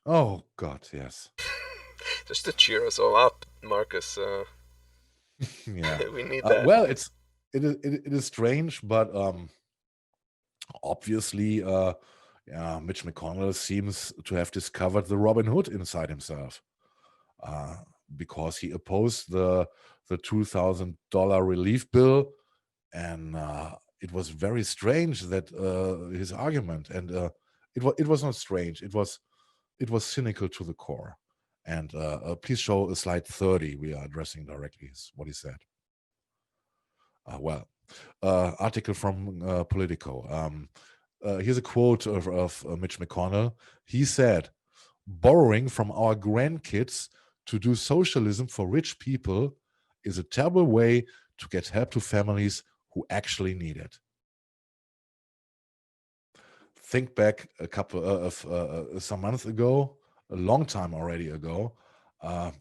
Oh God, yes. Just to cheer us all up, Marcus. Yeah. We need that. Well, it is strange, but obviously, yeah, Mitch McConnell seems to have discovered the Robin Hood inside himself, uh, because he opposed the $2,000 relief bill, and it was very strange that his argument, and it was not strange. It was cynical to the core. And please show slide 30. We are addressing directly what he said. Well, article from Politico. Here's a quote of Mitch McConnell. He said, "Borrowing from our grandkids to do socialism for rich people is a terrible way to get help to families who actually need it." Think back a couple of some months ago, a long time already ago.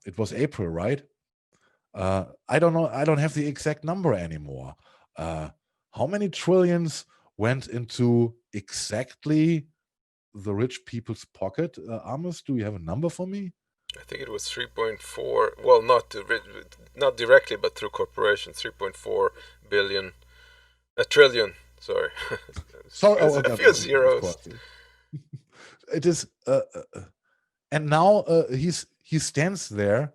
It was April, right? I don't know. I don't have the exact number anymore. How many trillions went into exactly the rich people's pocket? Amos, do you have a number for me? I think it was 3.4. Well, not directly, but through corporations, 3.4 billion, a trillion. Sorry, So, a few of zeros. course, it is. And now he stands there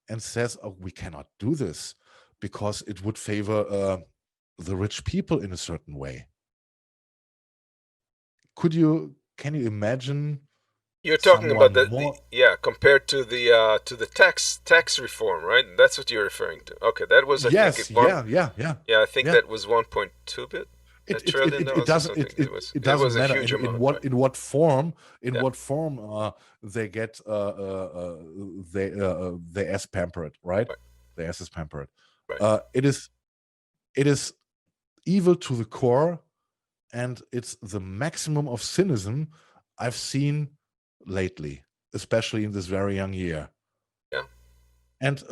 and says, "Oh, we cannot do this because it would favor the rich people in a certain way." Can you imagine? You're talking about compared to the tax reform, right? That's what you're referring to. Okay, that was I think Yes, yeah. I think that was 1.2 trillion dollars or something. It It doesn't was a matter huge amount. in what form Yeah. they get they as pampered, right? Right. They as pampered. Right. It is evil to the core, and it's the maximum of cynism I've seen lately, especially in this very young year. Yeah. And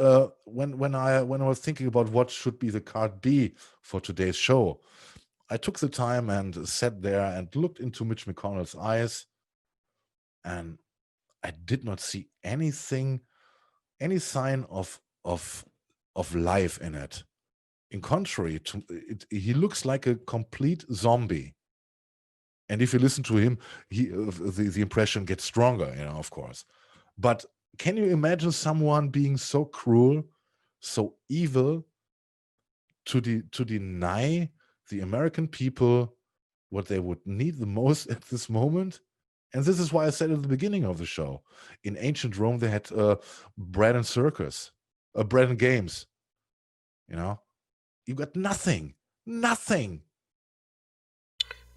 when I was thinking about what should be the card B for today's show, I took the time and sat there and looked into Mitch McConnell's eyes, and I did not see any sign of life in it. In contrary to it, he looks like a complete zombie. And if you listen to him, the impression gets stronger, of course. But can you imagine someone being so cruel, so evil, to deny the American people what they would need the most at this moment? And this is why I said at the beginning of the show, in ancient Rome they had bread and circus, bread and games. You got nothing.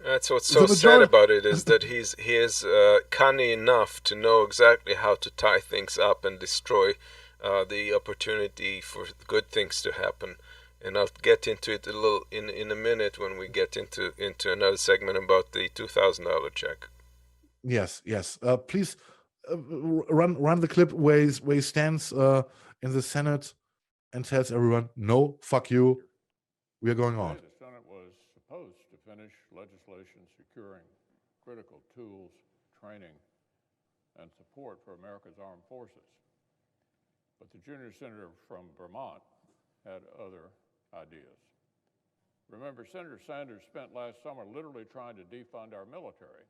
That's what's so sad about it is that he is cunning enough to know exactly how to tie things up and destroy the opportunity for good things to happen. And I'll get into it a little in a minute when we get into another segment about the $2,000 check. Yes. Please run the clip where he stands in the Senate and tells everyone, "No, fuck you. We are going on." The Senate was supposed to finish legislation securing critical tools, training, and support for America's armed forces. But the junior senator from Vermont had other ideas. Remember, Senator Sanders spent last summer literally trying to defund our military.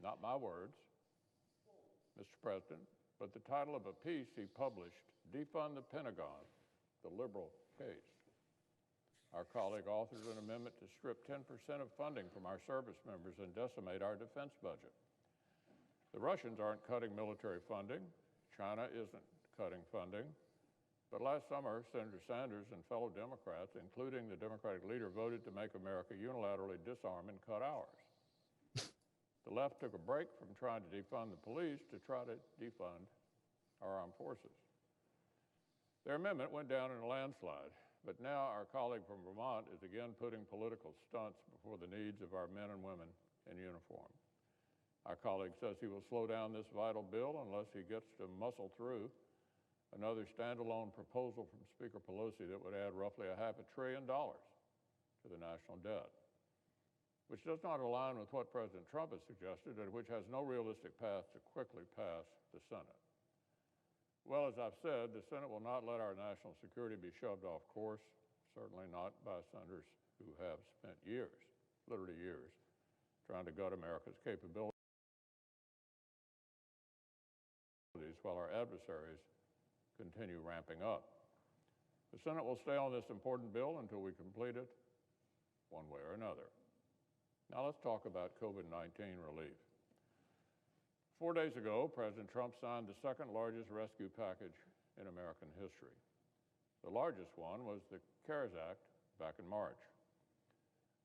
Not my words, Mr. President, but the title of a piece he published, "Defund the Pentagon, the Liberal Case." Our colleague authored an amendment to strip 10% of funding from our service members and decimate our defense budget. The Russians aren't cutting military funding. China isn't cutting funding. But last summer, Senator Sanders and fellow Democrats, including the Democratic leader, voted to make America unilaterally disarm and cut ours. The left took a break from trying to defund the police to try to defund our armed forces. Their amendment went down in a landslide. But now our colleague from Vermont is again putting political stunts before the needs of our men and women in uniform. Our colleague says he will slow down this vital bill unless he gets to muscle through another standalone proposal from Speaker Pelosi that would add roughly $500 billion to the national debt. which does not align with what President Trump has suggested and which has no realistic path to quickly pass the Senate. Well, as I've said, the Senate will not let our national security be shoved off course, certainly not by senators who have spent years, literally years, trying to gut America's capabilities while our adversaries continue ramping up. The Senate will stay on this important bill until we complete it one way or another. Now let's talk about COVID-19 relief. 4 days ago, President Trump signed the second largest rescue package in American history. The largest one was the CARES Act back in March.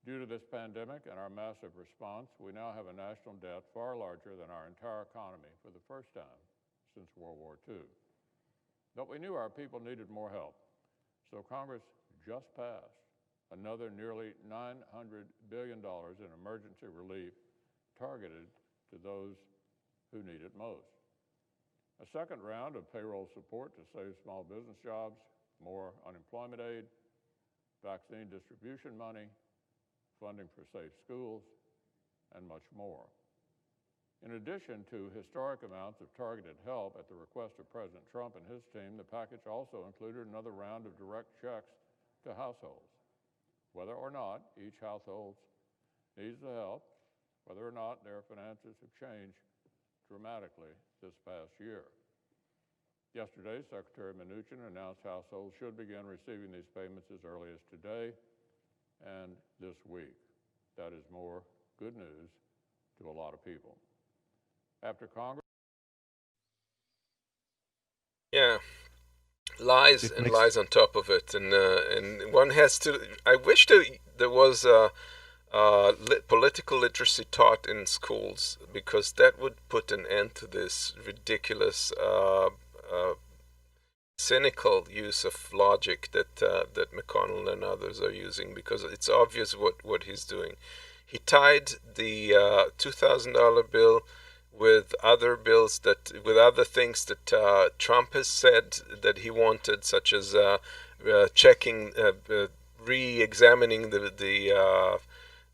Due to this pandemic and our massive response, we now have a national debt far larger than our entire economy for the first time since World War II. But we knew our people needed more help, so Congress just passed another nearly $900 billion in emergency relief targeted to those who need it most. A second round of payroll support to save small business jobs, more unemployment aid, vaccine distribution money, funding for safe schools, and much more. In addition to historic amounts of targeted help at the request of President Trump and his team, the package also included another round of direct checks to households. Whether or not each household needs the help, whether or not their finances have changed dramatically this past year. Yesterday, Secretary Mnuchin announced households should begin receiving these payments as early as today and this week. That is more good news to a lot of people. After Congress... Yeah. Lies and lies on top of it, and one has to. I wish there was political literacy taught in schools, because that would put an end to this ridiculous, cynical use of logic that McConnell and others are using. Because it's obvious what he's doing. He tied the $2,000 bill with other bills with other things that Trump has said that he wanted, such as checking, re-examining the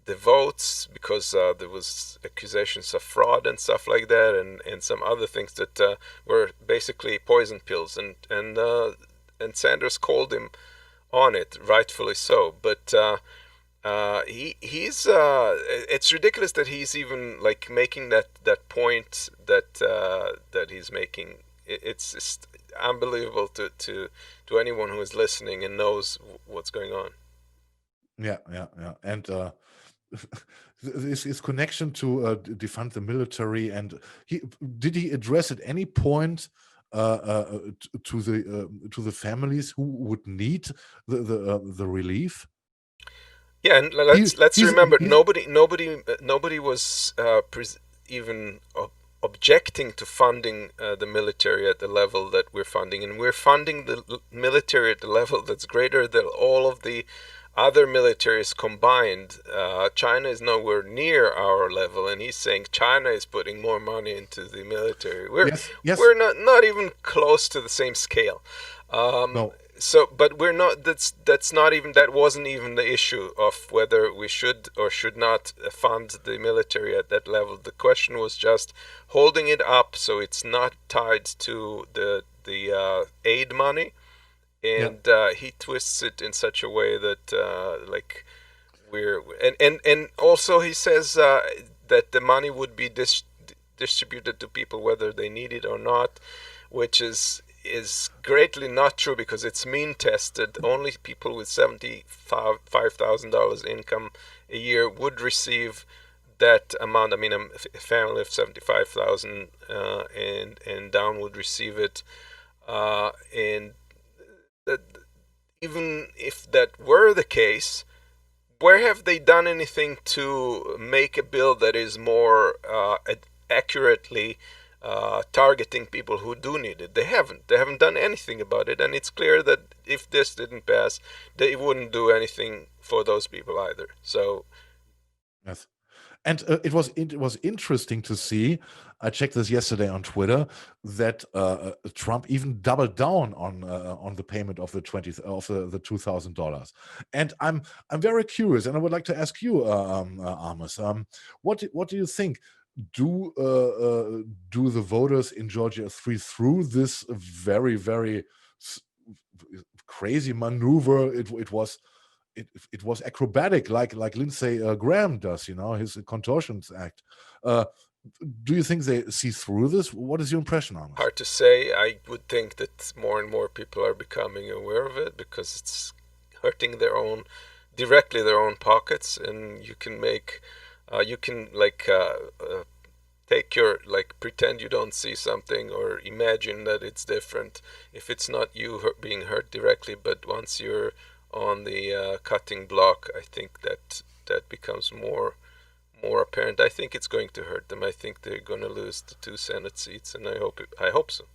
votes, because there was accusations of fraud and stuff like that, and some other things that were basically poison pills, and Sanders called him on it, rightfully so, but. It's ridiculous that he's even like making that point that he's making. It's just unbelievable to anyone who is listening and knows what's going on. Yeah, and his connection to defund the military, and did he address at any point to the families who would need the relief? Yeah, and let's remember, nobody was even objecting to funding the military at the level that we're funding, and we're funding the military at the level that's greater than all of the other militaries combined. China is nowhere near our level, and he's saying China is putting more money into the military. We're not even close to the same scale. No. So, but we're not. That's not even. That wasn't even the issue of whether we should or should not fund the military at that level. The question was just holding it up so it's not tied to the aid money, and he twists it in such a way that like we're and also he says that the money would be distributed to people whether they need it or not, which is greatly not true, because it's mean tested. Only people with $75,000 income a year would receive that amount. I mean, a family of 75,000 and down would receive it, and even if that were the case, where have they done anything to make a bill that is more accurately targeting people who do need it? They haven't done anything about it, and it's clear that if this didn't pass, they wouldn't do anything for those people either. So yes, And it was interesting to see. I checked this yesterday on Twitter that Trump even doubled down on the payment of the the $2,000. And I'm very curious, and I would like to ask you, Amos, what do you think? Do the voters in Georgia see through this very crazy maneuver? It was acrobatic, like Lindsey Graham does, his contortions act. Do you think they see through this? What is your impression on this? Hard to say. I would think that more and more people are becoming aware of it because it's hurting directly their own pockets, and you can pretend you don't see something or imagine that it's different if it's not you being hurt directly, but once you're on the cutting block, I think that becomes more apparent. I think it's going to hurt them. I think they're going to lose the 2 Senate seats, and I hope so.